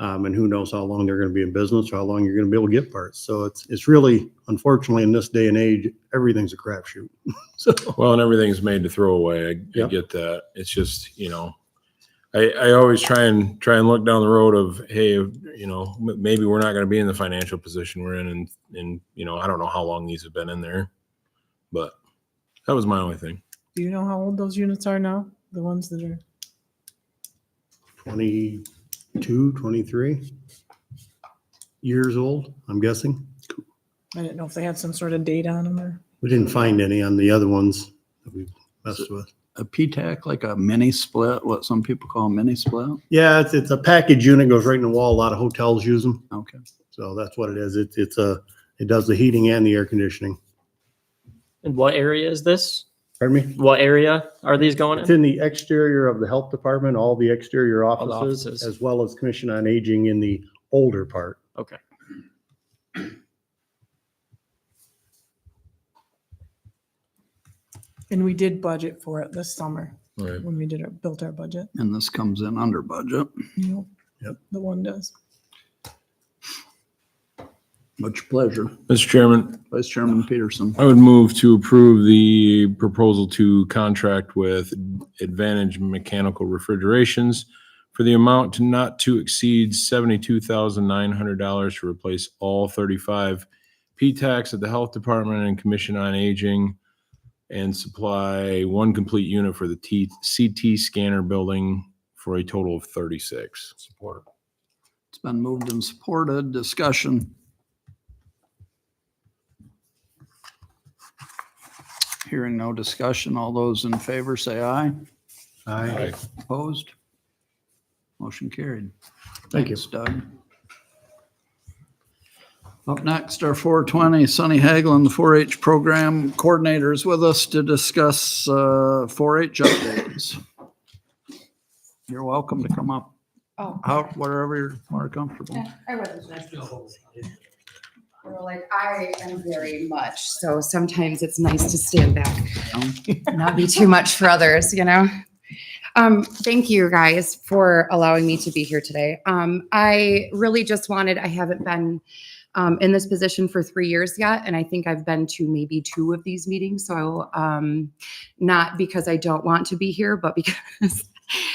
And who knows how long they're going to be in business or how long you're going to be able to get parts. So it's really, unfortunately, in this day and age, everything's a crapshoot. So Well, and everything's made to throw away. I Yep. get that. It's just, I always try and look down the road of, hey, maybe we're not going to be in the financial position we're in, and I don't know how long these have been in there, but that was my only thing. Do you know how old those units are now? The ones that are 22, 23 years old, I'm guessing. I didn't know if they had some sort of date on them or. We didn't find any on the other ones that we messed with. A PTAC, like a mini split, what some people call a mini split. Yeah, it's a package unit, goes right in the wall. A lot of hotels use them. Okay. So that's what it is. It does the heating and the air conditioning. And what area is this? Pardon me? What area are these going It's in? in the exterior of the health department, all the exterior the offices, offices. as well as Commission on Aging in the older part. Okay. And we did budget for it this summer Right. when we built our budget. And this comes in under budget. Yep. Yep. The one does. What's your pleasure? Mr. Chairman, Vice Chairman Peterson. I would move to approve the proposal to contract with Advantage Mechanical Refrigerations for the amount not to exceed $72,900 to replace all 35 PTACs at the Health Department and Commission on Aging, and supply one complete unit for the CT scanner building for a total of 36. Support. It's been moved and supported. Discussion. Hearing no discussion, all those in favor say aye. Aye. Opposed? Motion carried. Thank you. Thanks, Doug. Up next, our 420, Sonny Hagelin, the 4-H program coordinator, is with us to discuss 4-H updates. You're welcome to come up, Oh, out wherever you're more comfortable. I wasn't sure. Well, like I am very much, so sometimes it's nice to stand back, not be too much for others, Thank you guys for allowing me to be here today. I really just I haven't been in this position for 3 years yet, and I think I've been to maybe 2 of these meetings. So not because I don't want to be here, but because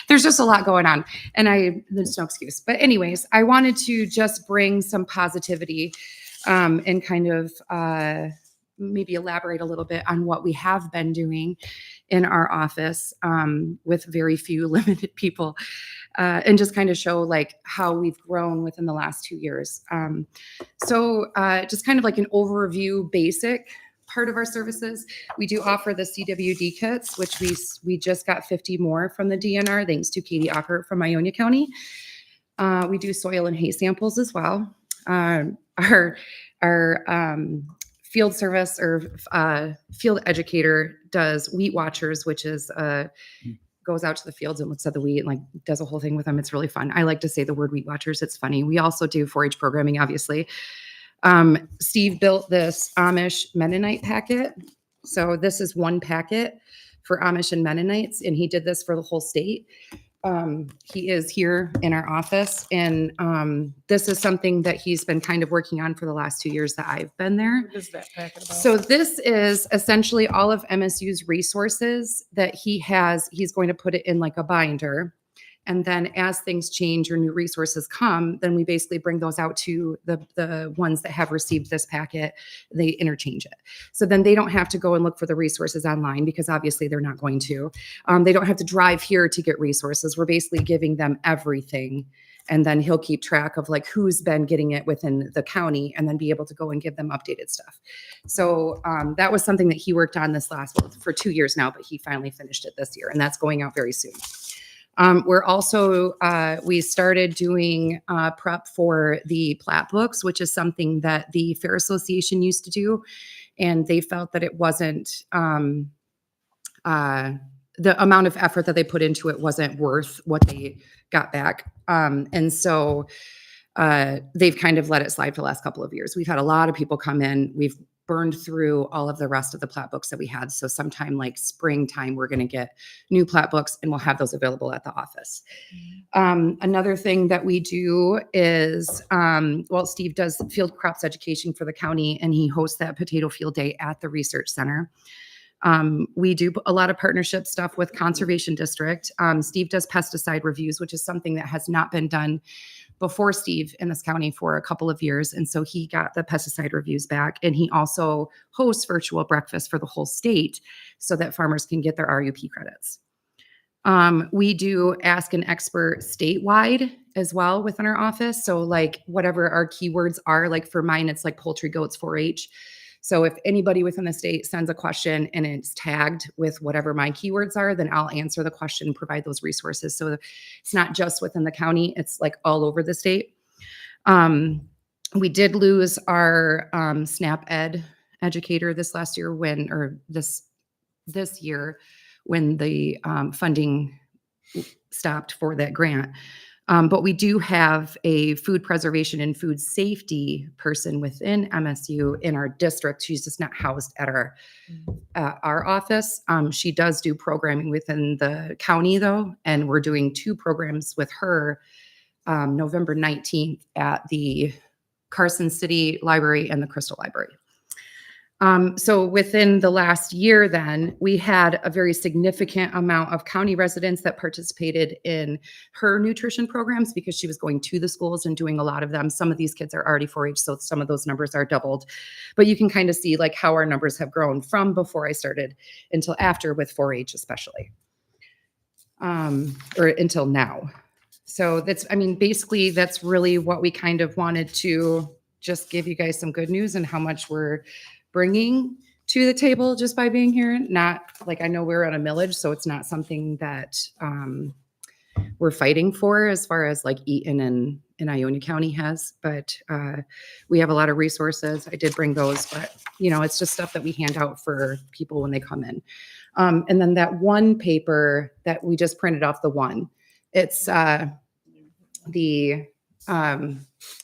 there's just a lot going on, and there's no excuse. But anyways, I wanted to just bring some positivity and kind of maybe elaborate a little bit on what we have been doing in our office with very few limited people, and just kind of show like how we've grown within the last 2 years. So just kind of like an overview basic part of our services. We do offer the CWD kits, which we just got 50 more from the DNR, thanks to Katie Ockert from Ionia County. We do soil and hay samples as well. Our field service or field educator does wheat watchers, which is goes out to the fields and looks at the wheat and like does a whole thing with them. It's really fun. I like to say the word wheat watchers. It's funny. We also do 4-H programming, obviously. Steve built this Amish Mennonite packet. So this is one packet for Amish and Mennonites, and he did this for the whole state. He is here in our office, and this is something that he's been kind of working on for the last 2 years that I've been there. What is that packet about? So this is essentially all of MSU's resources that he's going to put it in like a binder. And then as things change or new resources come, then we basically bring those out to the ones that have received this packet. They interchange it. So then they don't have to go and look for the resources online, because obviously they're not going to. They don't have to drive here to get resources. We're basically giving them everything. And then he'll keep track of like who's been getting it within the county, and then be able to go and give them updated stuff. So that was something that he worked on for 2 years now, but he finally finished it this year, and that's going out very soon. We're also, we started doing prep for the plat books, which is something that the Fair Association used to do. And they felt that it wasn't, the amount of effort that they put into it wasn't worth what they got back. And so they've kind of let it slide for the last couple of years. We've had a lot of people come in. burned through all of the rest of the plat books that we had. So sometime like springtime, we're going to get new plat books and we'll have those available at the office. Another thing that we do is, well, Steve does field crops education for the county and he hosts that potato field day at the research center. We do a lot of partnership stuff with Conservation District. Steve does pesticide reviews, which is something that has not been done before Steve in this county for a couple of years. And so he got the pesticide reviews back, and he also hosts virtual breakfast for the whole state so that farmers can get their RUP credits. We do ask an expert statewide as well within our office. So like whatever our keywords are, like for mine, it's like poultry, goats, 4-H. So if anybody within the state sends a question and it's tagged with whatever my keywords are, then I'll answer the question and provide those resources. So it's not just within the county, it's like all over the state. We did lose our SNAP Ed educator this last year this year when the funding stopped for that grant. But we do have a food preservation and food safety person within MSU in our district. She's just not housed at our office. She does do programming within the county though, and we're doing 2 programs with her November 19th at the Carson City Library and the Crystal Library. So within the last year, then we had a very significant amount of county residents that participated in her nutrition programs because she was going to the schools and doing a lot of them. Some of these kids are already 4-H, so some of those numbers are doubled, but you can kind of see like how our numbers have grown from before I started until after with 4-H especially, or until now. So that's, I mean, basically that's really what we kind of wanted to just give you guys some good news and how much we're bringing to the table just by being here. Not like, I know we're on a millage, so it's not something that we're fighting for as far as like Eaton and Ionia County has, but we have a lot of resources. I did bring those, but you know, it's just stuff that we hand out for people when they come in. And then that one paper that we just printed off it's the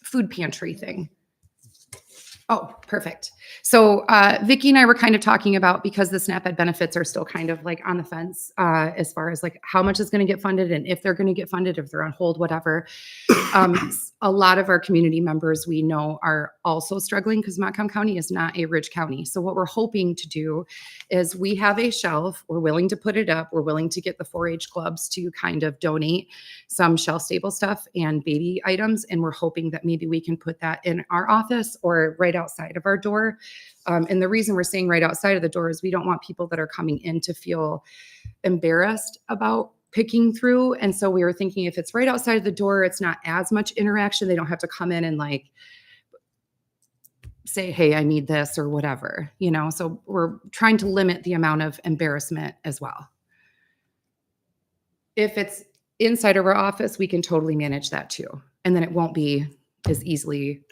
food pantry thing. Oh, perfect. So Vicki and I were kind of talking about, because the SNAP Ed benefits are still kind of like on the fence as far as like how much is going to get funded and if they're going to get funded, if they're on hold, whatever. A lot of our community members we know are also struggling because Montcalm County is not a rich county. So what we're hoping to do is we have a shelf. We're willing to put it up. We're willing to get the 4-H clubs to kind of donate some shelf stable stuff and baby items. And we're hoping that maybe we can put that in our office or right outside of our door. And the reason we're saying right outside of the door is we don't want people that are coming in to feel embarrassed about picking through. And so we were thinking if it's right outside of the door, it's not as much interaction. They don't have to come in and like say, hey, I need this or whatever, you know? So we're trying to limit the amount of embarrassment as well. If it's inside of our office, we can totally manage that too. And then it won't be as easily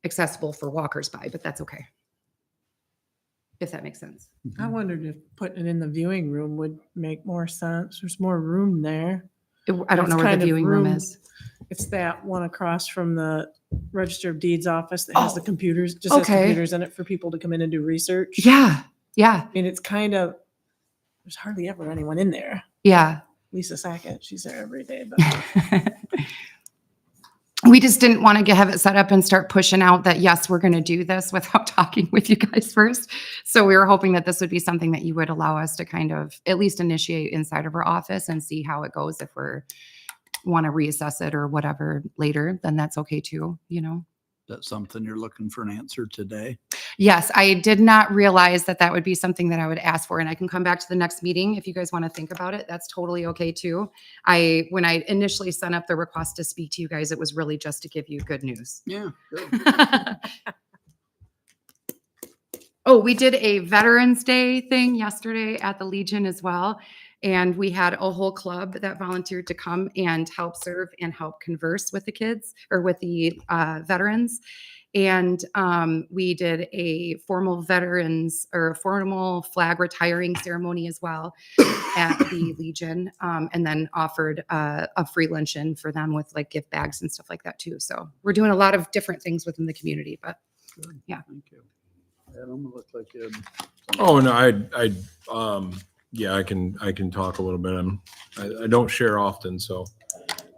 accessible for walkers by, but that's okay. If that makes sense. I wondered if putting it in the viewing room would make more sense. There's more room there. I don't know where the viewing room is. It's that one across from the Register of Deeds office that has the computers, just has Okay. computers in it for people to come in and do research. Yeah. Yeah. I mean, it's kind of, there's hardly ever anyone in there. Yeah. Lisa Sackett, she's there every day, but We just didn't want to have it set up and start pushing out that, yes, we're going to do this without talking with you guys first. So we were hoping that this would be something that you would allow us to kind of at least initiate inside of our office and see how it goes. If we're want to reassess it or whatever later, then that's okay too, you know? That's something you're looking for an answer today. Yes, I did not realize that that would be something that I would ask for, and I can come back to the next meeting if you guys want to think about it. That's totally okay too. When I initially sent up the request to speak to you guys, it was really just to give you good news. Yeah. Oh, we did a Veterans Day thing yesterday at the Legion as well. And we had a whole club that volunteered to come and help serve and help converse with the kids or with the veterans. And we did a formal veterans or formal flag retiring ceremony as well at the Legion, and then offered a free luncheon for them with like gift bags and stuff like that too. So we're doing a lot of different things within the community, but yeah. Thank you. Adam, look like you had. Oh, no, yeah, I can talk a little bit. I don't share often, so.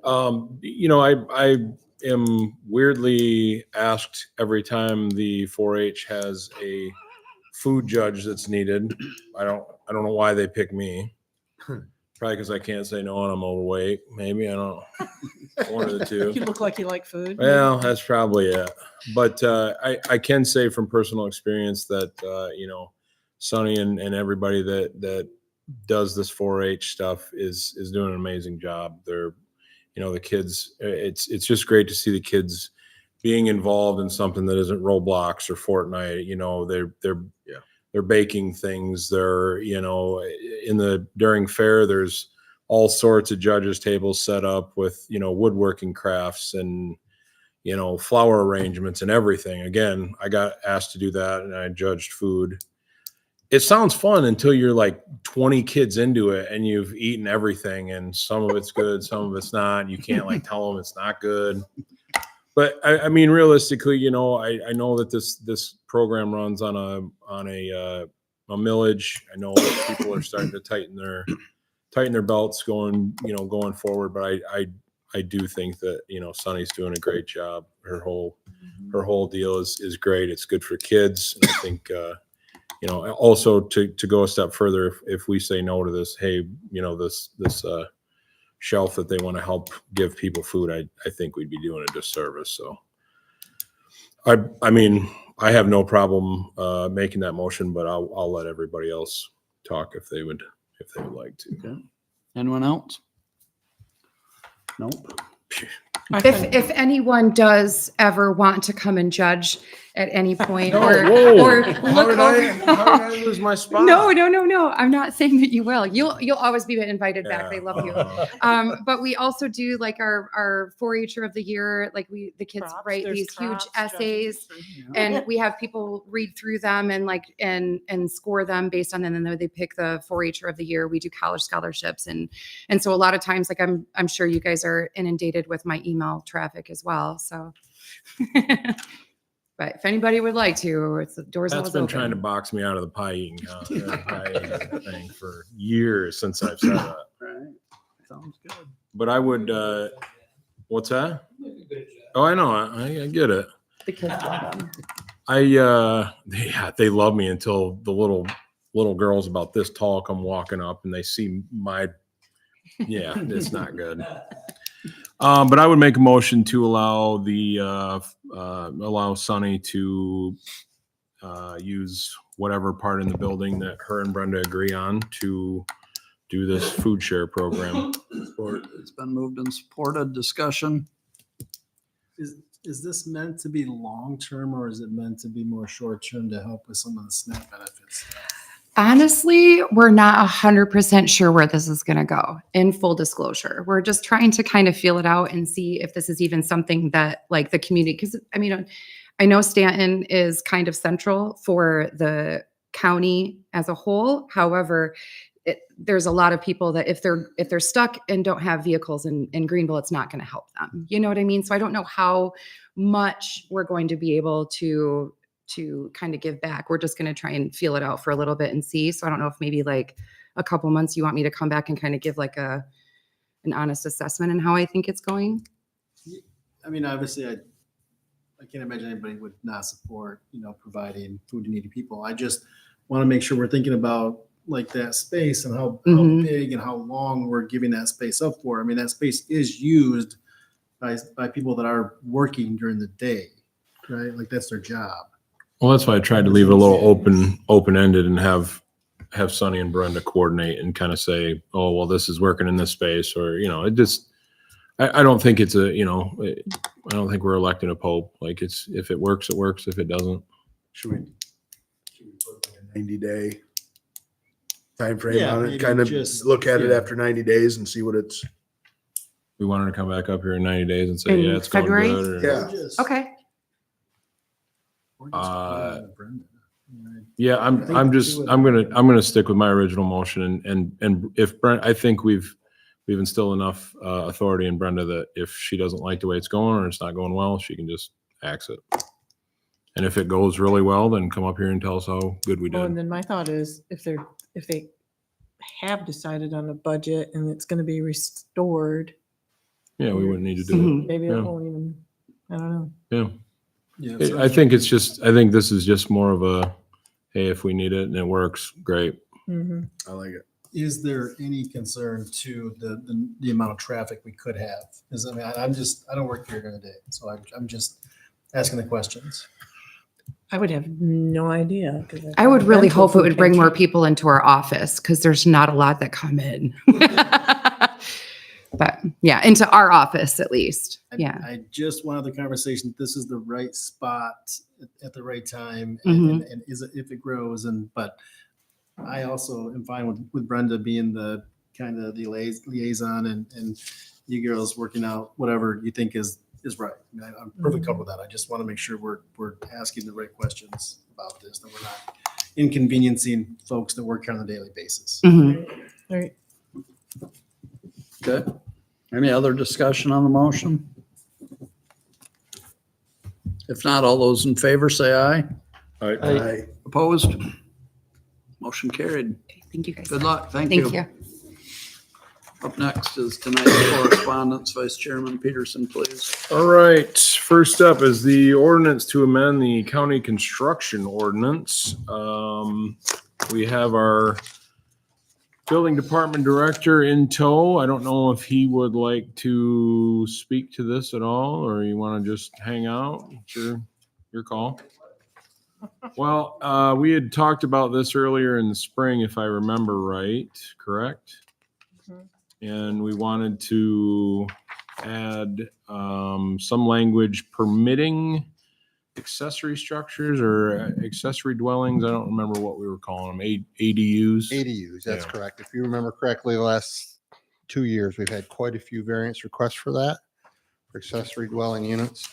I am weirdly asked every time the 4-H has a food judge that's needed. I don't know why they pick me. Probably because I can't say no and I'm overweight. Maybe, I don't know. One of the two. You look like you like food. Well, that's probably it. But I can say from personal experience that Sonny and everybody that does this 4-H stuff is doing an amazing job. They're the kids. It's just great to see the kids being involved in something that isn't Roblox or Fortnite. They're baking things. They're during fair there's all sorts of judges tables set up with woodworking crafts and flower arrangements and everything. Again, I got asked to do that and I judged food. It sounds fun until you're like 20 kids into it and you've eaten everything and some of it's good, some of it's not. You can't tell them it's not good. But I mean, realistically, I know that this program runs on a millage. I know that people are starting to tighten their belts going forward. But I do think that Sonny's doing a great job. Her whole deal is great. It's good for kids. And I think also to go a step further, if we say no to this, hey, this shelf that they want to help give people food, I think we'd be doing a disservice. So I mean, I have no problem making that motion, but I'll let everybody else talk if they would like to. Okay. Anyone else? Nope. If anyone does ever want to come and judge at any point No, or whoa. look How did I over. lose my spot? No. I'm not saying that you will. You'll always be invited back. They love you. But we also do like our 4-H'er of the year. Like the kids Props, write there's these huge props, essays, judges. and we have people read through them and score them based on them. And then they pick the 4-H'er of the year. We do college scholarships, and so a lot of times, like I'm sure you guys are inundated with my email traffic as well. So. But if anybody would like to, it's the doors That's always been open. trying to box me out of the pie eating thing for years since I've said that. Right. Sounds good. But I would, what's that? Oh, I know. I get it. The kids love them. They love me until the little girls about this tall come walking up and they see it's not good. But I would make a motion to allow allow Sonny to use whatever part in the building that her and Brenda agree on to do this food share program. It's been moved and supported. Discussion. Is this meant to be long-term or is it meant to be more short-term to help with some of the SNAP benefits? Honestly, we're not 100% sure where this is going to go, in full disclosure. We're just trying to kind of feel it out and see if this is even something that like the community, because I mean, I know Stanton is kind of central for the county as a whole. However, there's a lot of people that if they're stuck and don't have vehicles in Greenville, it's not going to help them. You know what I mean? So I don't know how much we're going to be able to kind of give back. We're just going to try and feel it out for a little bit and see. So I don't know if maybe like a couple months you want me to come back and kind of give like an honest assessment on how I think it's going. I mean, obviously, I can't imagine anybody would not support, providing food to needy people. I just want to make sure we're thinking about like that space and how Mhm. big and how long we're giving that space up for. I mean, that space is used by people that are working during the day, right? Like that's their job. Well, that's why I tried to leave it a little open-ended and have Sonny and Brenda coordinate and kind of say, oh, well, this is working in this space, or, it just, I don't think it's I don't think we're electing a pope. Like if it works, it works. If it doesn't. Should we put like a 90-day time frame Yeah, on it? maybe Kind of just- look at it yeah. after 90 days and see what it's. We want her to come back up here in 90 days and say, In yeah, it's going February? good. Or, Yeah. Okay. Or just put it on to Brenda. Yeah, I'm gonna stick with my original motion and if Brent, I think we've instilled enough authority in Brenda that if she doesn't like the way it's going or it's not going well, she can just axe it. And if it goes really well, then come up here and tell us how good we Well, and did. then my thought is if they have decided on a budget and it's going to be restored, Yeah, we wouldn't need to do it. maybe it Yeah. won't even, I don't know. Yeah. Yeah, I think it's just, I think this is just more of a, hey, if we need it and it works, great. Mhm. I like it. Is there any concern to the amount of traffic we could have? Because I mean, I don't work here during the day, so I'm just asking the questions. I would have no idea. 'cause I've I would never really been to a hope it food would bring more pantry. people into our office because there's not a lot that come in. But yeah, into our office at least. Yeah. I just wanted the conversation. This is the right spot at the right time, Mhm. and is it, if it grows, but I also am fine with Brenda being the kind of the liaison and you girls working out whatever you think is right. I mean, I'm perfectly comfortable with that. I just want to make sure we're asking the right questions about this, that we're not inconveniencing folks that work here on a daily basis. Mhm. All right. Okay. Any other discussion on the motion? If not, all those in favor say aye. Aye. Opposed? Motion carried. Okay, thank you guys. Good luck. Thank you. Thank you. Up next is tonight's correspondence. Vice Chairman Peterson, please. All right, first up is the ordinance to amend the county construction ordinance. We have our building department director in tow. I don't know if he would like to speak to this at all, or you want to just hang out. It's your call. Well, we had talked about this earlier in the spring, if I remember right, correct? Mhm. And we wanted to add some language permitting accessory structures or accessory dwellings. I don't remember what we were calling them, ADUs. ADUs, that's Yeah. correct. If you remember correctly, the last 2 years, we've had quite a few variance requests for that, for accessory dwelling units.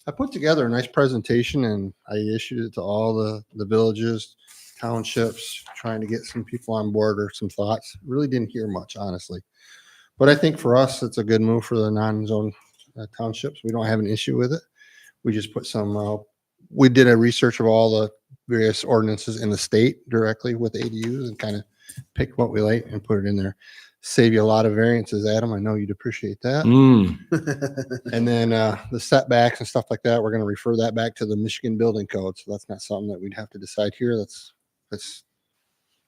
I put together a nice presentation and I issued it to all the villages, townships, trying to get some people on board or some thoughts. Really didn't hear much, honestly. But I think for us, it's a good move for the non-zone townships. We don't have an issue with it. We just put some, we did a research of all the various ordinances in the state directly with ADUs and kind of pick what we like and put it in there. Save you a lot of variances, Adam. I know you'd appreciate that. And then the setbacks and stuff like that, we're going to refer that back to the Michigan Building Code. So that's not something that we'd have to decide here. That's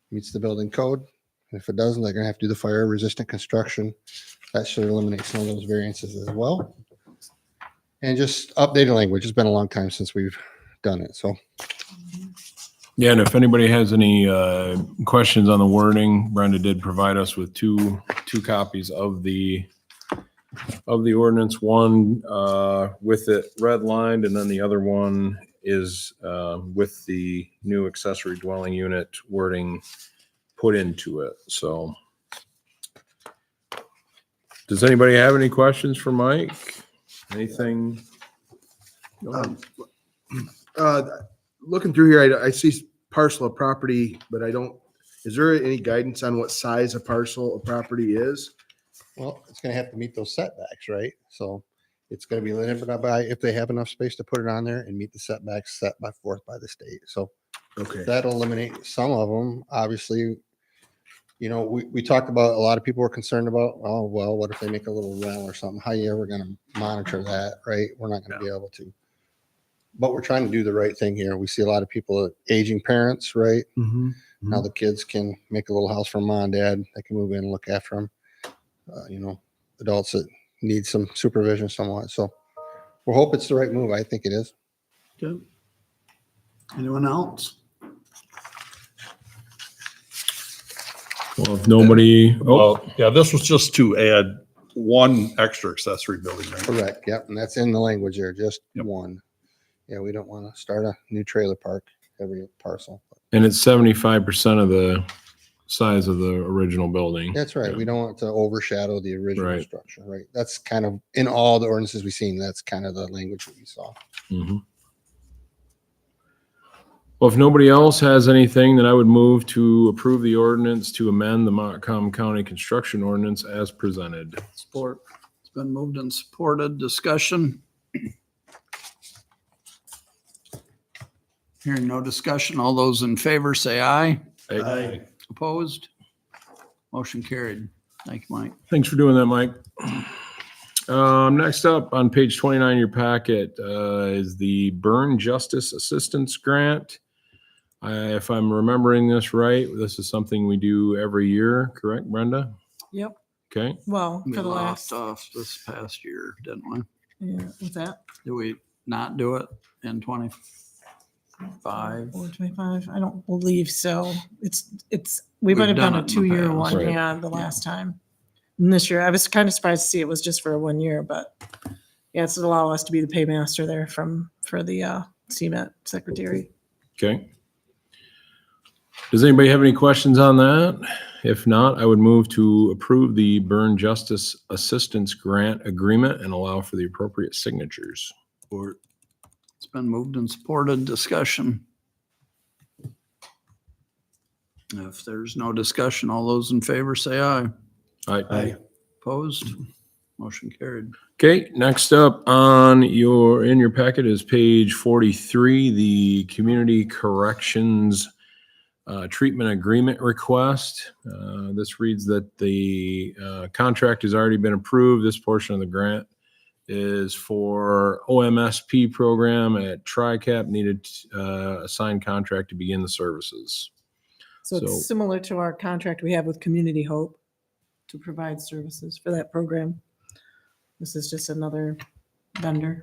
meets the building code. And if it doesn't, they're going to have to do the fire resistant construction. That should eliminate some of those variances as well. And just updated language. It's been a long time since we've done it. So Yeah, and if anybody has any questions on the wording, Brenda did provide us with two copies of the ordinance. One with it redlined, and then the other one is with the new accessory dwelling unit wording put into it. So, does anybody have any questions for Mike? Anything? Looking through here, I see parcel of property, but is there any guidance on what size a parcel of property is? well, it's going to have to meet those setbacks, right? So it's going to be limited by if they have enough space to put it on there and meet the setbacks set forth by the state. So Okay. that'll eliminate some of them. Obviously, you know, we talked about, a lot of people were concerned about, oh, well, what if they make a little well or something? How you ever going to monitor that, right? We're not going to be able to. But we're trying to do the right thing here. We see a lot of people, aging parents, right? Now the kids can make a little house for mom and dad. They can move in and look after them. You know, adults that need some supervision somewhat. So we hope it's the right move. I think it is. Good. Anyone else? Well, if nobody, Well, yeah, this was just to add one extra accessory building, right? Correct. Yep. And that's in the language there, just Yep. one. Yeah, we don't want to start a new trailer park every parcel. and it's 75% of the size of the original building. That's right. We don't want to overshadow the original Right. structure, right? That's kind of in all the ordinances we've seen. That's kind of the language that we saw. Mhm. Well, if nobody else has anything, then I would move to approve the ordinance to amend the Montcalm County construction ordinance as presented. Support. It's been moved and supported. Discussion. Hearing no discussion, all those in favor say aye. Hey, Opposed? Motion carried. Thank you, Mike. thanks for doing that, Mike. Next up on page 29 of your packet is the Burn Justice Assistance Grant. If I'm remembering this right, this is something we do every year, correct, Brenda? Yep. Okay, Well, We for the lost last, off this past year, didn't we? yeah, what's that? Did we not do it in 25? Or 25? I don't believe so. We might We've have done done a it in the 2-year past. one, Right. yeah, the last time. And this year, I was kind of surprised to see it was just for 1 year, but yeah, it's to allow us to be the paymaster there for the CMET secretary. okay. Does anybody have any questions on that? If not, I would move to approve the Burn Justice Assistance Grant Agreement and allow for the appropriate signatures. It's been moved and supported. Discussion. If there's no discussion, all those in favor say aye. Aye. Opposed? Motion carried. Okay, next up in your packet is page 43, the Community Corrections Treatment Agreement Request. This reads that the contract has already been approved. This portion of the grant is for OMSP program at TRICAP, needed a signed contract to begin the services. So So- it's similar to our contract we have with Community Hope to provide services for that program. This is just another vendor.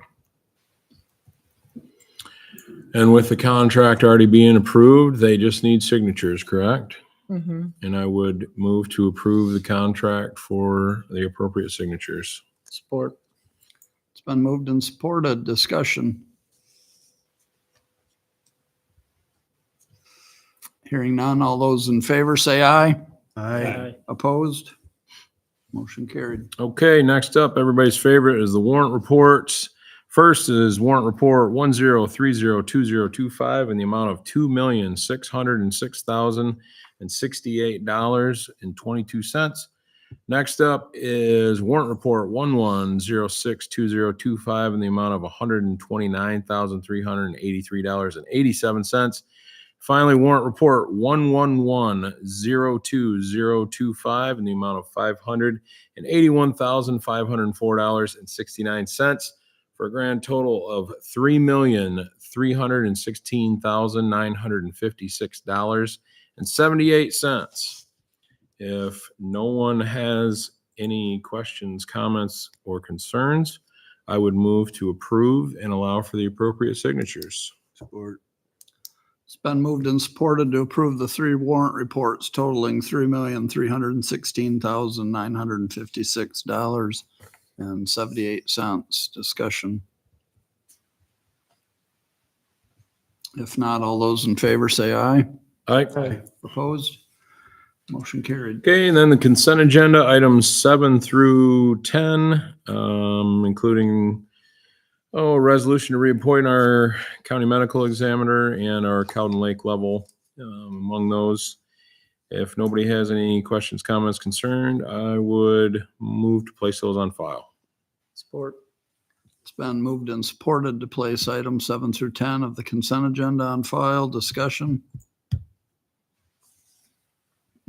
And with the contract already being approved, they just need signatures, correct? Mm-hmm. And I would move to approve the contract for the appropriate signatures. Support. It's been moved and supported. Discussion. Hearing none, all those in favor say aye. Aye. Opposed? Motion carried. Okay, next up, everybody's favorite is the warrant reports. First is warrant report 10302025 in the amount of $2,606,068.22. Next up is warrant report 11062025 in the amount of $129,383.87. Finally, warrant report 11102025 in the amount of $581,504.69 for a grand total of $3,316,956.78. If no one has any questions, comments, or concerns, I would move to approve and allow for the appropriate signatures. Support. It's been moved and supported to approve the 3 warrant reports totaling $3,316,956.78. Discussion. If not, all those in favor say aye. Aye. Opposed? Motion carried. Okay, and then the consent agenda, items 7 through 10, including a resolution to reappoint our county medical examiner and our Cowden Lake level among those. If nobody has any questions, comments, concerned, I would move to place those on file. Support. It's been moved and supported to place items 7 through 10 of the consent agenda on file. Discussion.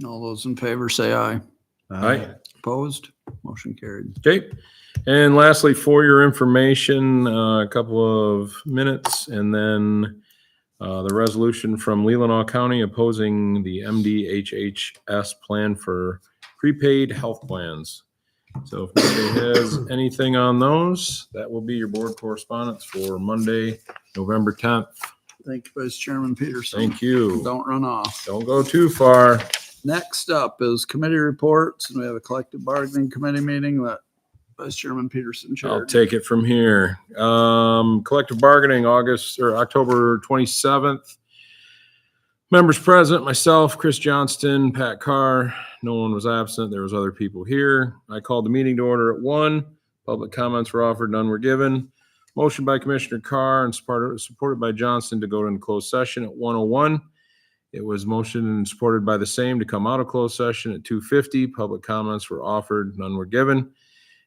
All those in favor say aye. Aye. Opposed? Motion carried. Okay. And lastly, for your information, a couple of minutes and then the resolution from Leelanau County opposing the MDHHS plan for prepaid health plans. So if nobody has anything on those, that will be your board correspondence for Monday, November 10th. Thank you, Vice Chairman Peterson. Thank you. Don't run off. Don't go too far. Next up is committee reports, and we have a collective bargaining committee meeting that Vice Chairman Peterson I'll chaired. take it from here. Collective bargaining, October 27th. Members present, myself, Chris Johnston, Pat Carr. No one was absent. There was other people here. I called the meeting to order at 1. Public comments were offered, none were given. Motion by Commissioner Carr and supported by Johnston to go into closed session at 1:01. It was motioned and supported by the same to come out of closed session at 2:50. Public comments were offered, none were given.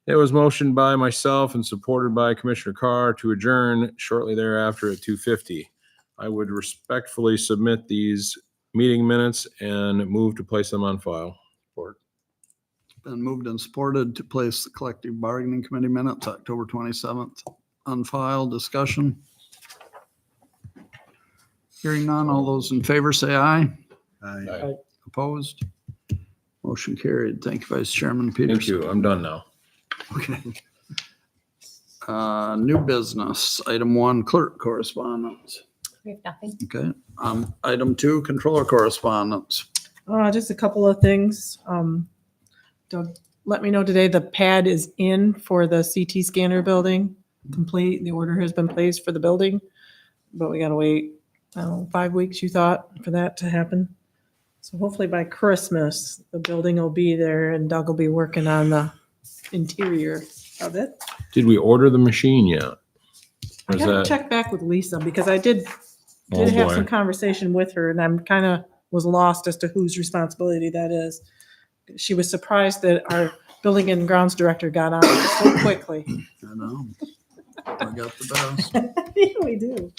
It was motioned by myself and supported by Commissioner Carr to adjourn shortly thereafter at 2:50. I would respectfully submit these meeting minutes and move to place them on file. Been moved and supported to place the collective bargaining committee minutes, October 27th, on file. Discussion. Hearing none, all those in favor say aye. Aye. Opposed? Motion carried. Thank you, Vice Chairman Thank Peterson. you. I'm done now. Okay. New business, item 1, clerk correspondence. We have nothing. Okay. Item 2, controller correspondence. Just a couple of things. Doug let me know today the pad is in for the CT scanner building, complete. The order has been placed for the building, but we gotta wait, I don't know, 5 weeks, you thought, for that to happen. So hopefully by Christmas, the building will be there and Doug will be working on the interior of it. Did we order the machine yet? Or I is gotta that, check back with Lisa because I did oh have some boy. conversation with her and I'm kind of was lost as to whose responsibility that is. She was surprised that our building and grounds director got on it so quickly. I know. I got the best. Yeah, we do.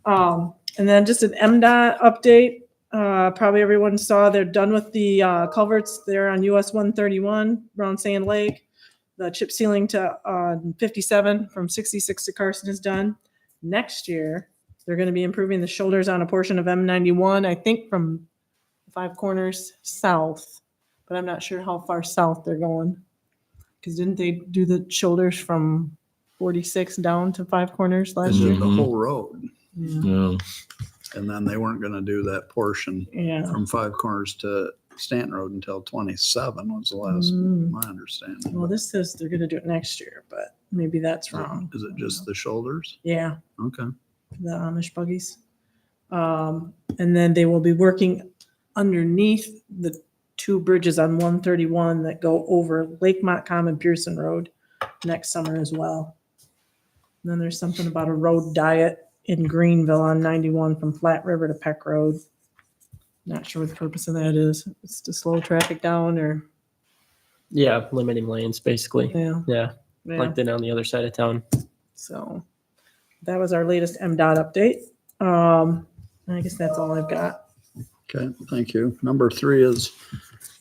And then just an MDOT update. Probably everyone saw they're done with the culverts there on US 131 around Sand Lake. The chip sealing to 57 from 66 to Carson is done. Next year, they're going to be improving the shoulders on a portion of M91, I think from Five Corners south, but I'm not sure how far south they're going. Because didn't they do the shoulders from 46 down to Five Corners last They year? did the Mhm. whole road. Yeah. Yeah. And then they weren't going to do that portion Yeah. from Five Corners to Stanton Road until 27 was the last, Mm. my understanding. Well, this says they're gonna do it next year, but maybe that's wrong. Is it just the shoulders? Yeah, Okay. the Amish buggies. And then they will be working underneath the two bridges on 131 that go over Lake Montcalm and Pearson Road next summer as well. And then there's something about a road diet in Greenville on 91 from Flat River to Peck Road. Not sure what the purpose of that is. It's to slow traffic down or, Yeah, limiting lanes, basically. yeah. Yeah, yeah. like then on the other side of town. So that was our latest MDOT update. I guess that's all I've got. Okay, thank you. Number 3 is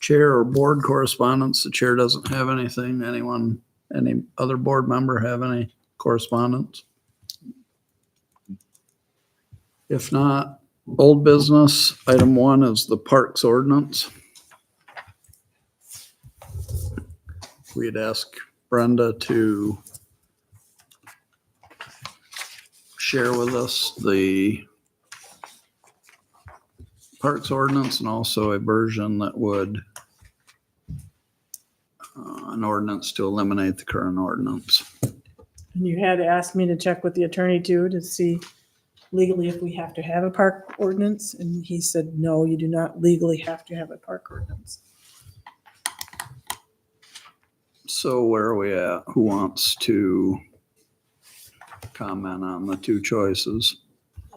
chair or board correspondence. The chair doesn't have anything. Anyone, any other board member have any correspondence? If not, old business, item 1 is the parks ordinance. We had asked Brenda to share with us the parks ordinance and also a version that would, an ordinance to eliminate the current ordinance. And you had asked me to check with the attorney too, to see legally if we have to have a park ordinance. And he said, no, you do not legally have to have a park ordinance. So where are we at? Who wants to comment on the two choices?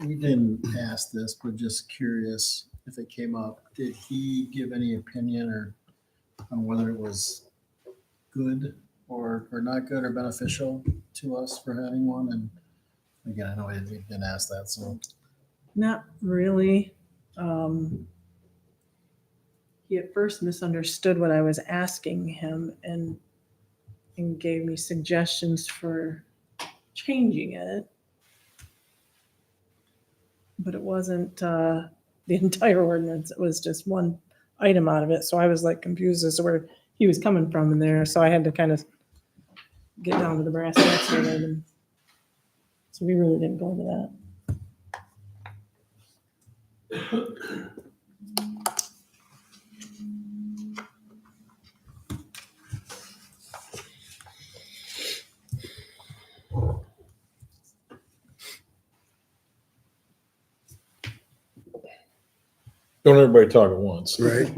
We didn't ask this, but just curious if it came up. Did he give any opinion or on whether it was good or not good or beneficial to us for having one? And again, I know we didn't ask that, so. Not really. He at first misunderstood what I was asking him and gave me suggestions for changing it. But it wasn't the entire ordinance. It was just one item out of it. So I was like confused as to where he was coming from in there. So I had to kind of get down to the brass tacks with it. And so we really didn't go into that. Don't everybody talk at once. Right. I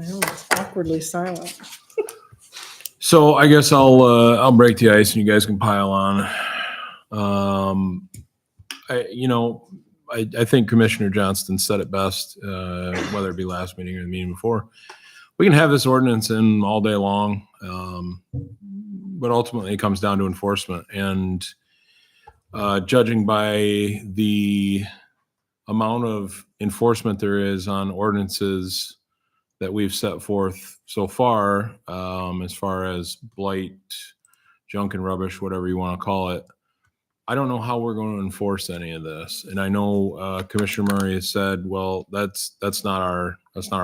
know, it's awkwardly silent. So I guess I'll break the ice and you guys can pile on. I think Commissioner Johnston said it best, whether it be last meeting or the meeting before. We can have this ordinance in all day long, but ultimately it comes down to enforcement. And judging by the amount of enforcement there is on ordinances that we've set forth so far as blight, junk and rubbish, whatever you want to call it, I don't know how we're going to enforce any of this. And I know Commissioner Murray has said, well, that's not our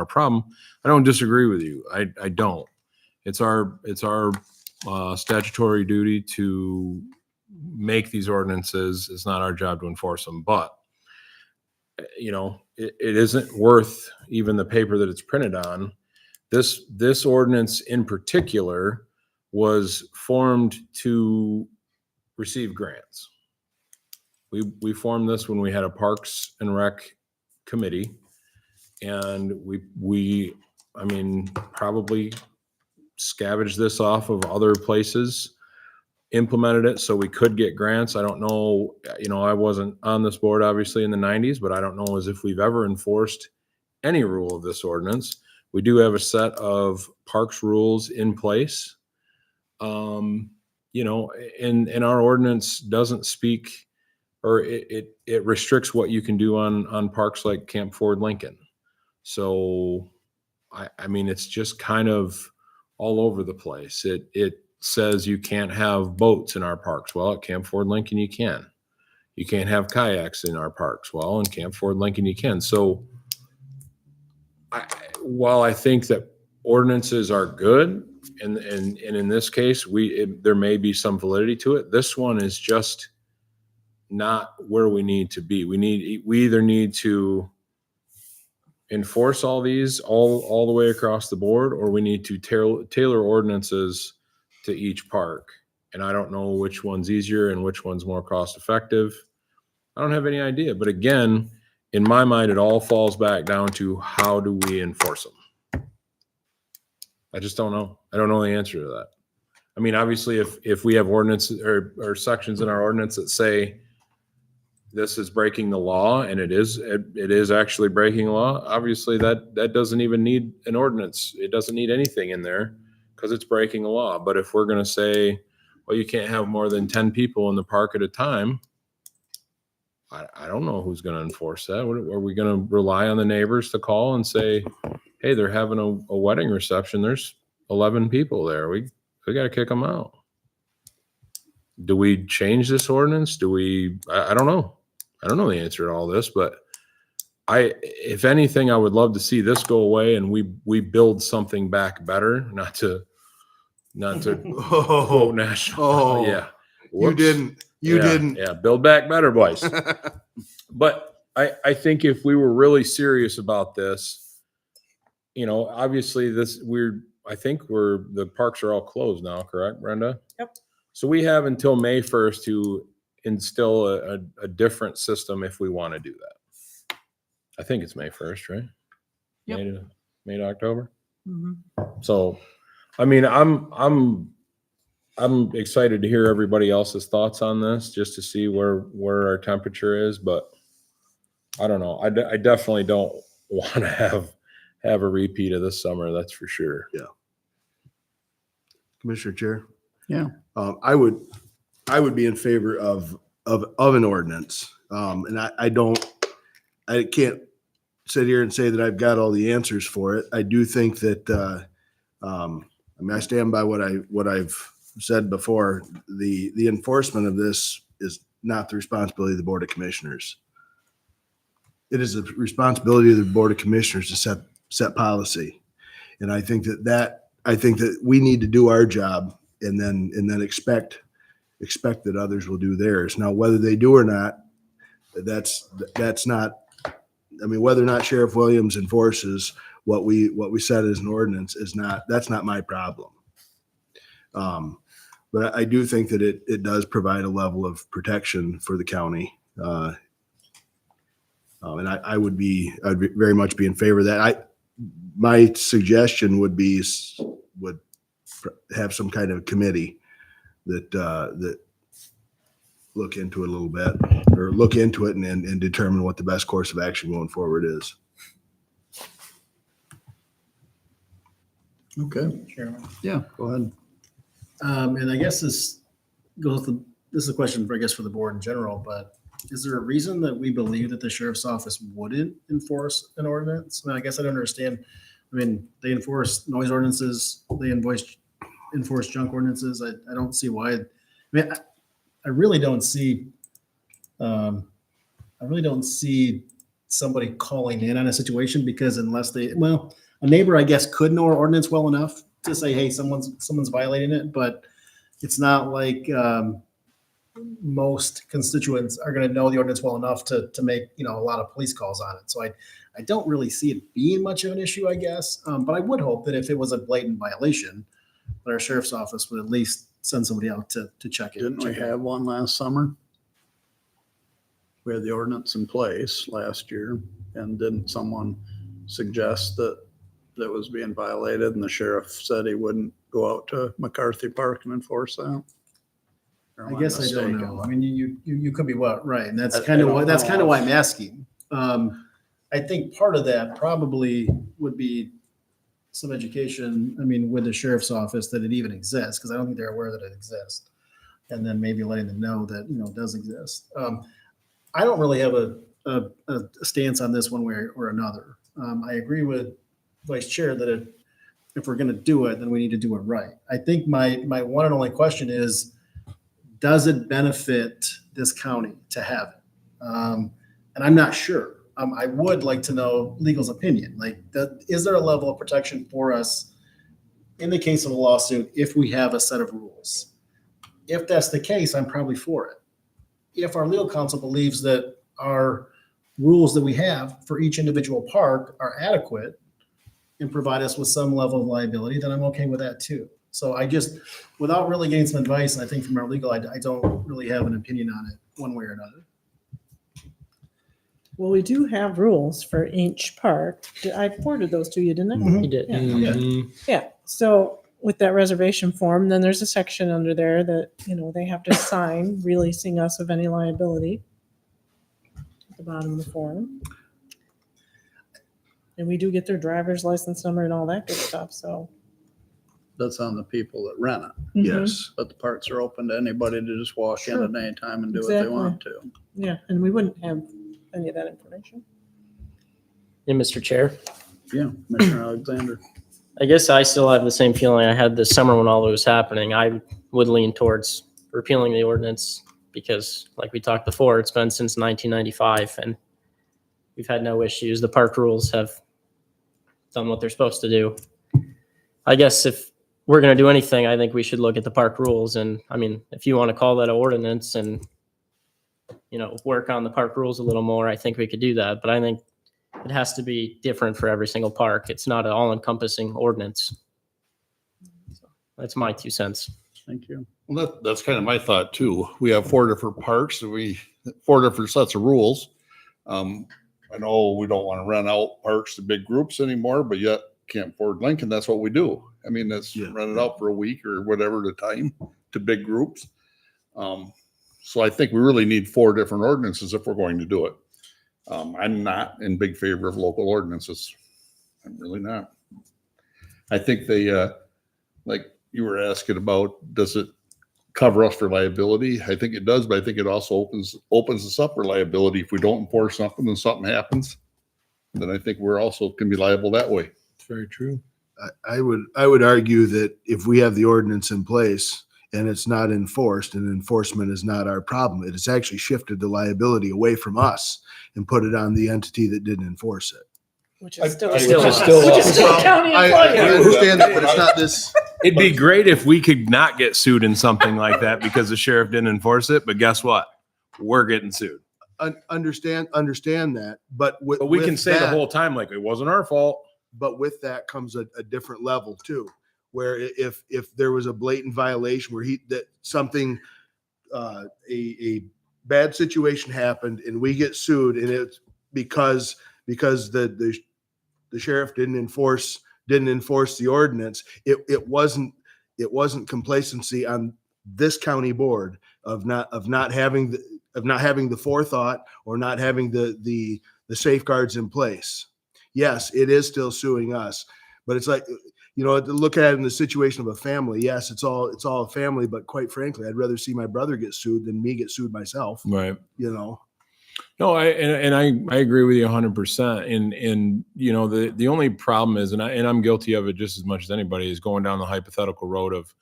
problem. I don't disagree with you. I don't. It's our statutory duty to make these ordinances. It's not our job to enforce them. But you know, it isn't worth even the paper that it's printed on. This ordinance in particular was formed to receive grants. We formed this when we had a Parks and Rec committee, and we probably scavenged this off of other places, implemented it so we could get grants. I don't know, I wasn't on this board obviously in the 90s, but I don't know as if we've ever enforced any rule of this ordinance. We do have a set of parks rules in place. And our ordinance doesn't speak, or it restricts what you can do on parks like Camp Ford Lincoln. So, it's just kind of all over the place. It says you can't have boats in our parks. Well, at Camp Ford Lincoln, you can. You can't have kayaks in our parks. Well, in Camp Ford Lincoln, you can. So while I think that ordinances are good, and in this case, there may be some validity to it, this one is just not where we need to be. We either need to enforce all these all the way across the board, or we need to tailor ordinances to each park. And I don't know which one's easier and which one's more cost effective. I don't have any idea. But again, in my mind, it all falls back down to how do we enforce them? I just don't know. I don't know the answer to that. Obviously, if we have ordinances or sections in our ordinance that say this is breaking the law, and it is actually breaking law, obviously that doesn't even need an ordinance. It doesn't need anything in there because it's breaking a law. But if we're going to say, well, you can't have more than 10 people in the park at a time, I don't know who's going to enforce that. Are we going to rely on the neighbors to call and say, hey, they're having a wedding reception, there's 11 people there, we got to kick them out? Do we change this ordinance? I don't know. I don't know the answer to all this, but if anything, I would love to see this go away and we build something back better, not to quote national. Oh, yeah. You Whoops. didn't. Yeah, build back better, boys. But I think if we were really serious about this, obviously I think the parks are all closed now, correct, Brenda? Yep. So we have until May 1st to instill a different system if we want to do that. I think it's May 1st, right? Yep. May to October. Mhm. So, I'm excited to hear everybody else's thoughts on this, just to see where our temperature is. But I don't know. I definitely don't want to have a repeat of this summer. That's for sure. Yeah. Commissioner Chair. Yeah. I would be in favor of an ordinance. And I can't sit here and say that I've got all the answers for it. I do think that, I stand by what I've said before. The enforcement of this is not the responsibility of the Board of Commissioners. It is the responsibility of the Board of Commissioners to set policy. And I think that we need to do our job and then expect that others will do theirs. Now, whether they do or not, that's not, whether or not Sheriff Williams enforces what we said as an ordinance that's not my problem. But I do think that it does provide a level of protection for the county. And I'd very much be in favor of that. My suggestion would have some kind of committee that look into it a little bit, or look into it and determine what the best course of action going forward is. Okay. Chairman. Yeah, go ahead. And I guess this goes to this is a question for, I guess, for the board in general, but is there a reason that we believe that the sheriff's office wouldn't enforce an ordinance? I mean, I guess I don't understand. I mean, they enforce noise ordinances, they enforce junk ordinances. I don't see why. I mean, I really don't see, somebody calling in on a situation because unless they, well, a neighbor, I guess, could know our ordinance well enough to say, hey, someone's violating it, but it's not like, most constituents are going to know the ordinance well enough to make, a lot of police calls on it. So I don't really see it being much of an issue, I guess. But I would hope that if it was a blatant violation, that our sheriff's office would at least send somebody out to check it. Didn't we have one last summer? We had the ordinance in place last year, and didn't someone suggest that was being violated, and the sheriff said he wouldn't go out to McCarthy Park and enforce that? Or am I guess I don't mistaken? know. I mean, you could be right, and that's I kind of don't why know. I'm asking. I think part of that probably would be some education. I mean, with the sheriff's office that it even exists, because I don't think they're aware that it exists, and then maybe letting them know that it does exist. I don't really have a stance on this one way or another. I agree with Vice Chair that if we're going to do it, then we need to do it right. I think my one and only question is, does it benefit this county to have it? And I'm not sure. I would like to know legal's opinion. Like, is there a level of protection for us in the case of a lawsuit if we have a set of rules? If that's the case, I'm probably for it. If our legal counsel believes that our rules that we have for each individual park are adequate and provide us with some level of liability, then I'm okay with that too. So I just, without really getting some advice, and I think from our legal, I don't really have an opinion on it one way or another. Well, we do have rules for each park. I forwarded those to you, didn't I? Mhm. You did. Yeah. Mhm. Yeah, so with that reservation form, then there's a section under there that, they have to sign releasing us of any liability at the bottom of the form. And we do get their driver's license number and all that good stuff, so. That's on the people that rent it, Yes. but the parks are open to anybody to just walk in Sure. at any time and do what they Exactly. want to. Yeah, and we wouldn't have any of that information. And Mr. Chair, Yeah, Commissioner Alexander. I guess I still have the same feeling I had this summer when all it was happening. I would lean towards repealing the ordinance because, like we talked before, it's been since 1995 and we've had no issues. The park rules have done what they're supposed to do. I guess if we're going to do anything, I think we should look at the park rules. And I mean, if you want to call that an ordinance and, work on the park rules a little more, I think we could do that. But I think it has to be different for every single park. It's not an all-encompassing ordinance. So that's my 2 cents. Thank you. Well, that's kind of my thought too. We have 4 different parks and 4 different sets of rules. I know we don't want to rent out parks to big groups anymore, but yet Camp Ford Lincoln, that's what we do. I mean, that's Yeah. rent it out for a week or whatever at a time to big groups. So I think we really need 4 different ordinances if we're going to do it. I'm not in big favor of local ordinances. I'm really not. I think they, like you were asking about, does it cover us for liability? I think it does, but I think it also opens us up for liability. If we don't enforce something and something happens, then I think we're also can be liable that way. It's very true. I would argue that if we have the ordinance in place and it's not enforced and enforcement is not our problem, it has actually shifted the liability away from us and put it on the entity that didn't enforce it. Which is still. I- Still which is us. still Which is us. still county I employees. understand that, but it's not this. It'd be great if we could not get sued in something like that because the sheriff didn't enforce it, but guess what? We're getting sued. Understand that, but But we can with say the that- whole time, like, it wasn't our fault. But with that comes a different level too, where if there was a blatant violation where something, a bad situation happened and we get sued and it's because the sheriff didn't enforce the ordinance, it wasn't complacency on this county board of not having the forethought or not having the safeguards in place. Yes, it is still suing us, but it's like, you know, to look at it in the situation of a family, yes, it's all a family, but quite frankly, I'd rather see my brother get sued than me get sued myself, Right. you know? No, I agree with you 100%. And you know, the only problem is, and I'm guilty of it just as much as anybody, is going down the hypothetical road of,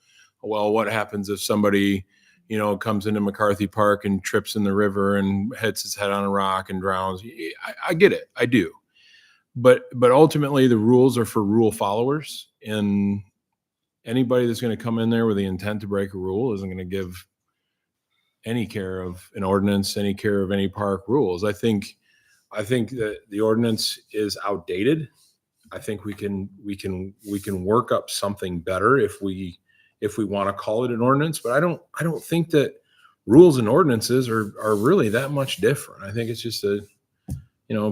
well, what happens if somebody, you know, comes into McCarthy Park and trips in the river and hits his head on a rock and drowns? I get it. I do. But ultimately the rules are for rule followers, and anybody that's going to come in there with the intent to break a rule isn't going to give any care of an ordinance, any care of any park rules. I think that the ordinance is outdated. I think we can work up something better if we want to call it an ordinance, but I don't think that rules and ordinances are really that much different. I think it's just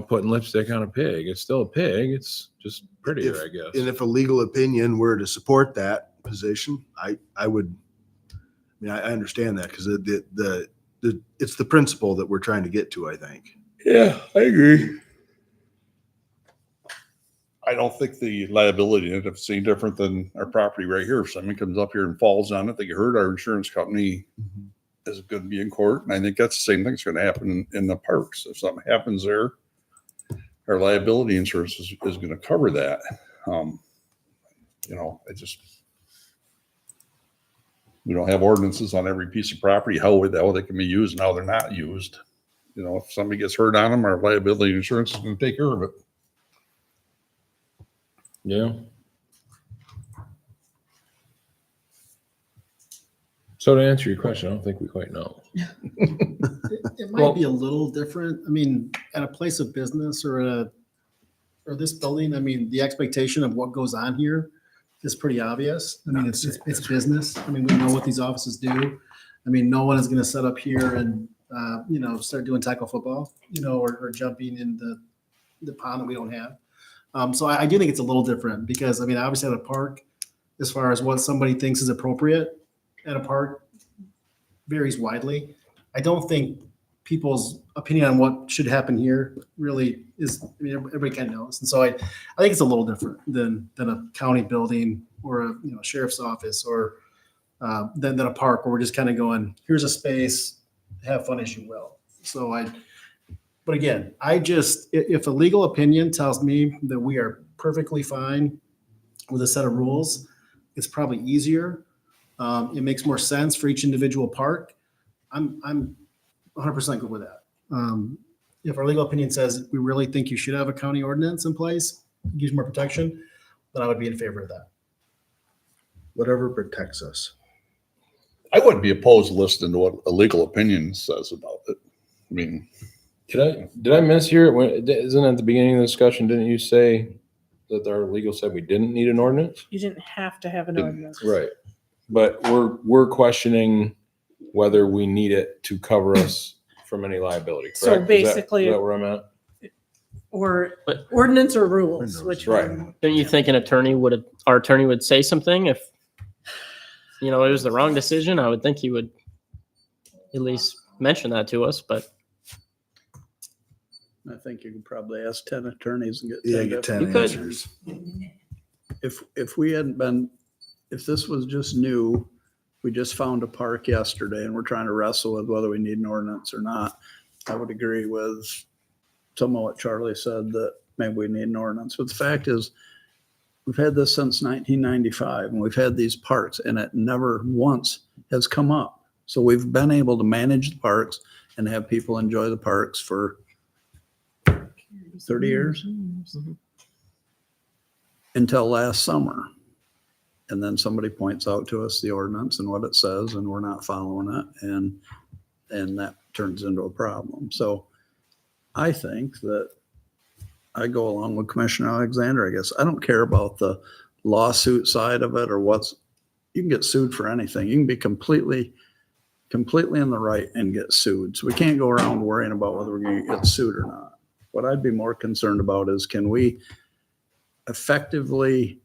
putting lipstick on a pig. It's still a pig. It's just prettier, I guess. And if a legal opinion were to support that position, I would, I understand that, because it's the principle that we're trying to get to, I think. Yeah, I agree. I don't think the liability in it is any different than our property right here. If somebody comes up here and falls on it, they get hurt, our insurance company is going to be in court. And I think that's the same thing that's going to happen in the parks. If something happens there, our liability insurance is going to cover that. We don't have ordinances on every piece of property, how they can be used and how they're not used. You know, if somebody gets hurt on them, our liability insurance is going to take care of it. Yeah. So to answer your question, I don't think we quite know. It might be a little different. I mean, at a place of business or this building, I mean, the expectation of what goes on here is pretty obvious. I mean, it's business. I mean, we know what these offices do. I mean, no one is going to set up here and, start doing tackle football, or jumping in the pond that we don't have. So I do think it's a little different because, I mean, obviously at a park, as far as what somebody thinks is appropriate at a park varies widely. I don't think people's opinion on what should happen here really is, I mean, everybody kind of knows. And so I think it's a little different than a county building or a sheriff's office or than a park where we're just kind of going, here's a space, have fun as you will. But again, if a legal opinion tells me that we are perfectly fine with a set of rules, it's probably easier. It makes more sense for each individual park. I'm 100% good with that. If our legal opinion says we really think you should have a county ordinance in place, gives more protection, then I would be in favor of that. Whatever protects us. I wouldn't be opposed to listening to what a legal opinion says about it. I mean, Did I mishear it? Isn't at the beginning of the discussion, didn't you say that our legal said we didn't need an ordinance? You didn't have to have an ordinance. Right. But we're questioning whether we need it to cover us from any liability, correct? So basically- Is that where I'm at? Or But- ordinance or rules, which Right. one? Don't you think our attorney would say something if, it was the wrong decision? I would think he would at least mention that to us, but I think you could probably ask 10 attorneys and Get 10 You could. answers. If this was just new, we just found a park yesterday and we're trying to wrestle with whether we need an ordinance or not, I would agree with some of what Charlie said, that maybe we need an ordinance. But the fact is, we've had this since 1995 and we've had these parks and it never once has come up. So we've been able to manage the parks and have people enjoy the parks for 30 years until last summer. And then somebody points out to us the ordinance and what it says, and we're not following it. And that turns into a problem. So I think that I go along with Commissioner Alexander, I guess. I don't care about the lawsuit side of it or you can get sued for anything. You can be completely in the right and get sued. So we can't go around worrying about whether we're going to get sued or not. What I'd be more concerned about is, can we effectively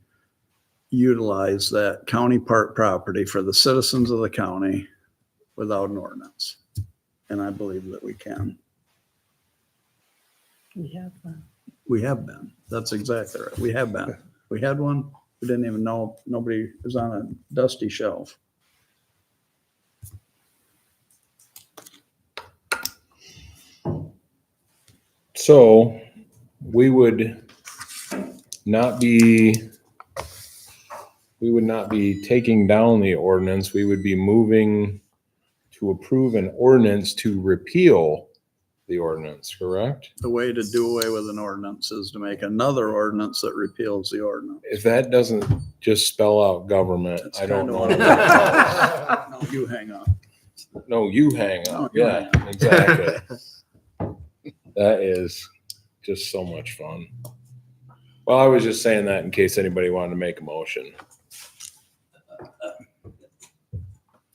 utilize that county park property for the citizens of the county without an ordinance? And I believe that we can. We have We have been. That's exactly right. We have been. We had one We didn't even know, nobody was on a dusty shelf. So we would not be taking down the ordinance. We would be moving to approve an ordinance to repeal the ordinance, correct? The way to do away with an ordinance is to make another ordinance that repeals the ordinance. If that doesn't just spell out government, That's I don't kinda know. what what it else. No, you hang up. No, you hang up. No, you Yeah, hang up. exactly. That is just so much fun. Well, I was just saying that in case anybody wanted to make a motion.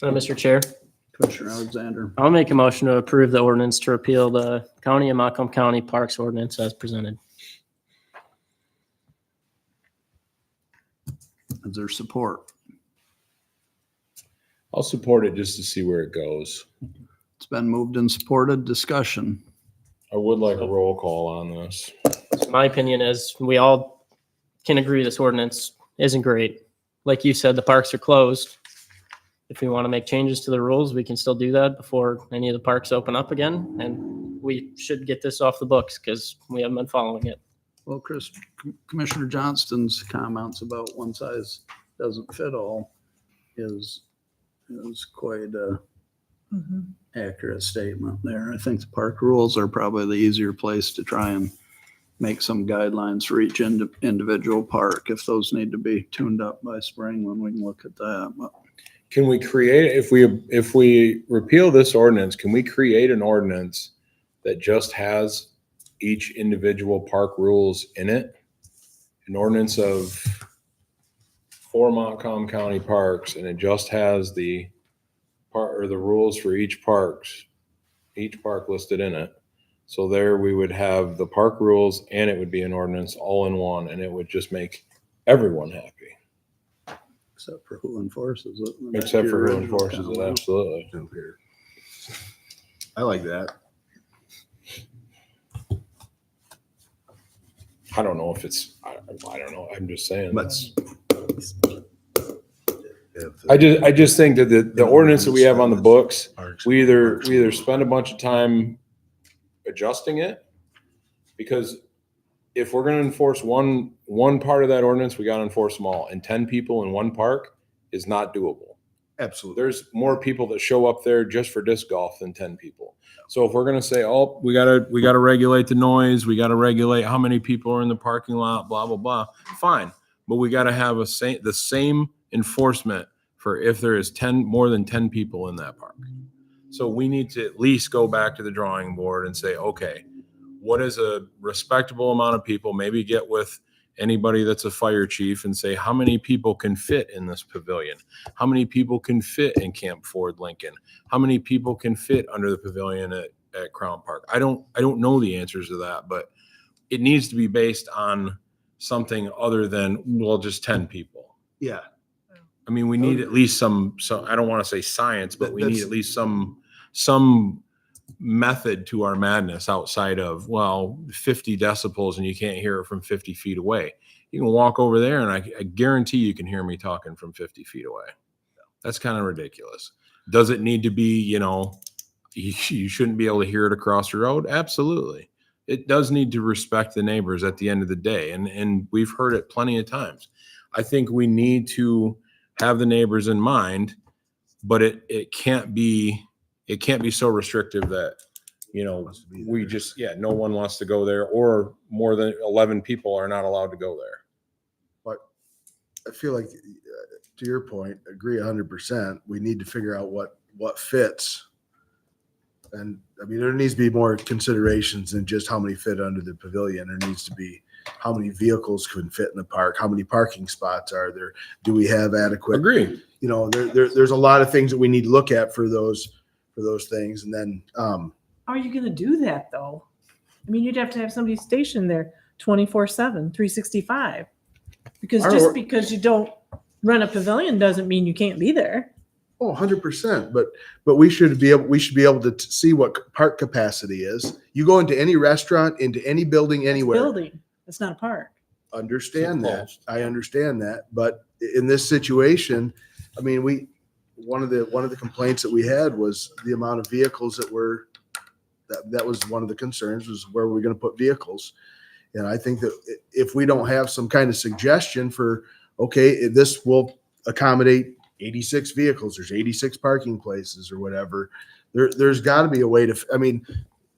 Mr. Chair, Commissioner Alexander, I'll make a motion to approve the ordinance to repeal the County of Macomb County Parks Ordinance as presented. is there support? I'll support it just to see where it goes. It's been moved and supported. Discussion. I would like a roll call on this. My opinion is we all can agree this ordinance isn't great. Like you said, the parks are closed. If we want to make changes to the rules, we can still do that before any of the parks open up again. And we should get this off the books because we haven't been following it. Well, Chris, Commissioner Johnston's comments about one size doesn't fit all is quite a accurate statement there. I think the park rules are probably the easier place to try and make some guidelines for each individual park. If those need to be tuned up by spring, then we can look at that. But Can we create, if we repeal this ordinance, can we create an ordinance that just has each individual park rules in it? An ordinance of 4 Montcalm County parks, and it just has the part or the rules for each park listed in it. So there we would have the park rules and it would be an ordinance all in one, and it would just make everyone happy. except for who enforces it. Except for who enforces it, absolutely. I like that. I don't know if it's, I don't know, I'm just saying. But I just think that the ordinance that we have on the books, we either spend a bunch of time adjusting it, because if we're gonna enforce one part of that ordinance, we gotta enforce them all. And 10 people in one park is not doable. Absolutely. There's more people that show up there just for disc golf than 10 people. So if we're gonna say, oh, we gotta regulate the noise, we gotta regulate how many people are in the parking lot, blah, blah, blah, fine. But we gotta have the same enforcement for if there is more than 10 people in that park. So we need to at least go back to the drawing board and say, okay, what is a respectable amount of people? Maybe get with anybody that's a fire chief and say, how many people can fit in this pavilion? How many people can fit in Camp Ford Lincoln? How many people can fit under the pavilion at Crown Park? I don't know the answers to that, but it needs to be based on something other than, well, just 10 people. Yeah. I mean, we need at least some, I don't want to say science, but we need That's- at least some method to our madness outside of, well, 50 decibels and you can't hear it from 50 feet away. You can walk over there and I guarantee you can hear me talking from 50 feet away. That's kind of ridiculous. Does it need to be, you shouldn't be able to hear it across the road? Absolutely. It does need to respect the neighbors at the end of the day. And we've heard it plenty of times. I think we need to have the neighbors in mind, but it can't be so restrictive that, we just, no one wants to go there, or more than 11 people are not allowed to go there. But I feel like, to your point, agree 100%. We need to figure out what fits. And I mean, there needs to be more considerations than just how many fit under the pavilion. There needs to be how many vehicles can fit in the park, how many parking spots are there, do we have adequate? Agreed. There's a lot of things that we need to look at for those things. And then How are you going to do that though? I mean, you'd have to have somebody stationed there 24/7, 365. Because just because you don't rent a pavilion doesn't mean you can't be there. Oh, 100%. But we should be able to see what park capacity is. You go into any restaurant, into any building, anywhere. Building. It's not a park. understand So that. close. I understand that, but in this situation, I mean, one of the complaints that we had was the amount of vehicles that was one of the concerns, was where we're going to put vehicles. And I think that if we don't have some kind of suggestion for, okay, this will accommodate 86 vehicles, there's 86 parking places or whatever, there's got to be a way to, I mean,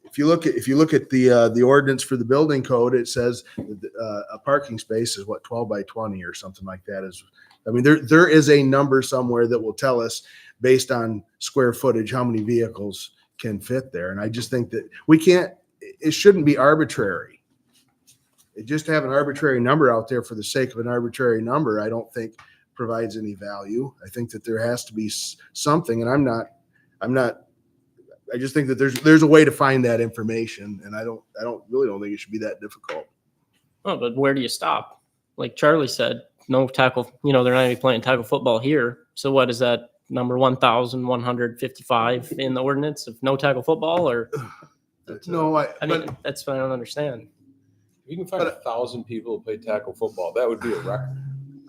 if you look at the ordinance for the building code, it says a parking space is what, 12 by 20 or something like that is. I mean, there is a number somewhere that will tell us based on square footage, how many vehicles can fit there. And I just think that it shouldn't be arbitrary. Just to have an arbitrary number out there for the sake of an arbitrary number, I don't think provides any value. I think that there has to be something, and I just think that there's a way to find that information, and I really don't think it should be that difficult. Oh, but where do you stop? Like Charlie said, no tackle, they're not gonna be playing tackle football here. So what is that number 1,155 in the ordinance of no tackle football, or? No, I mean, that's what I don't understand. If you can find 1,000 people who play tackle football, that would be a record.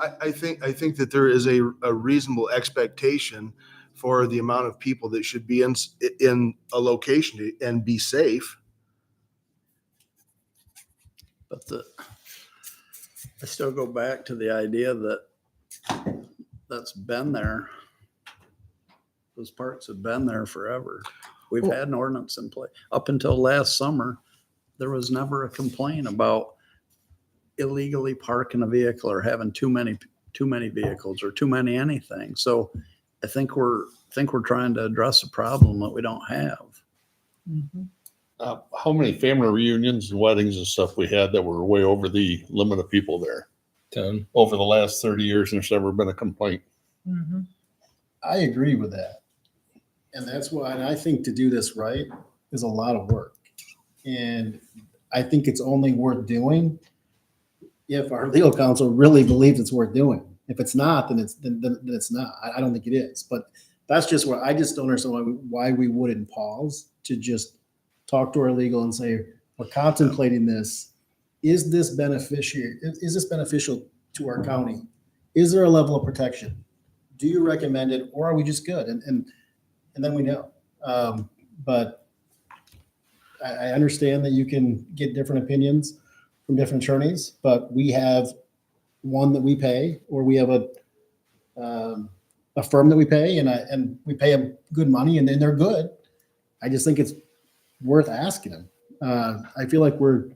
I think that there is a reasonable expectation for the amount of people that should be in a location and be safe. But I still go back to the idea that's been there. Those parks have been there forever. We've had an ordinance in place. Up until last summer, there was never a complaint about illegally parking a vehicle or having too many vehicles or too many anything. So I think we're trying to address a problem that we don't have. How many family reunions and weddings and stuff we had that were way over the limit of people there? 10. Over the last 30 years, there's never been a complaint. I agree with that. And that's why, and I think to do this right is a lot of work. And I think it's only worth doing if our legal counsel really believes it's worth doing. If it's not, then it's not. I don't think it is. But that's just where I just don't understand why we wouldn't pause to just talk to our legal and say, we're contemplating this. Is this beneficial to our county? Is there a level of protection? Do you recommend it, or are we just good? And then we know. But I understand that you can get different opinions from different attorneys, but we have one that we pay, or we have a firm that we pay, and we pay them good money, and then they're good. I just think it's worth asking them. I feel like we're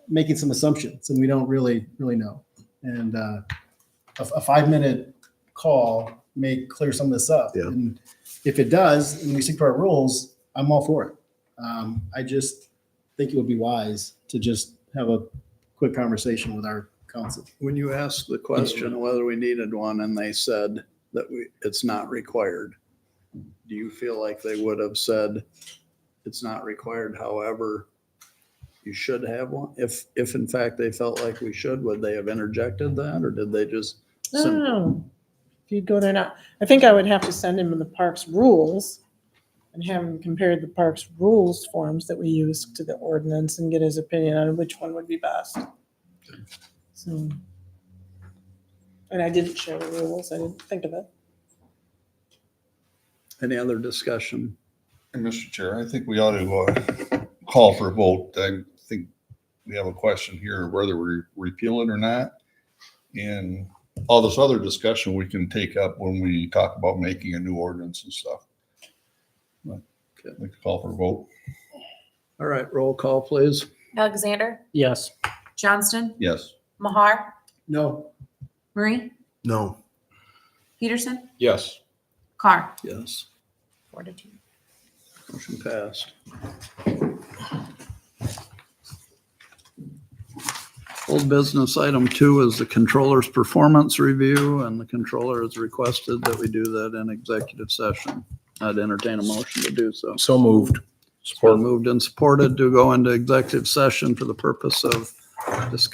making some assumptions, and we don't really know. And a 5-minute call may clear some of this up. Yeah. And if it does, and we stick to our rules, I'm all for it. I just think it would be wise to just have a quick conversation with our counsel. When you asked the question whether we needed one and they said that it's not required, do you feel like they would have said it's not required, however, you should have one? If in fact they felt like we should, would they have interjected that, or did they just? I don't know. If you go there now, I think I would have to send him the parks rules and have him compare the parks rules forms that we use to the ordinance and get his opinion on which one would be best. So, and I didn't share the rules. I didn't think of it. Any other discussion? And Mr. Chair, I think we ought to call for a vote. I think we have a question here whether we repeal it or not. And all this other discussion we can take up when we talk about making a new ordinance and stuff. Okay, we can call for a vote. All right, roll call, please. Alexander, Yes. Johnston, Yes. Mahar, No. Marie, No. Peterson, Yes. Carr. Yes, 4-2. motion passed. Old business item 2 is the controller's performance review, and the controller has requested that we do that in executive session. I'd entertain a motion to do so. So moved. It's been moved and supported to go into executive session for the purpose of discussing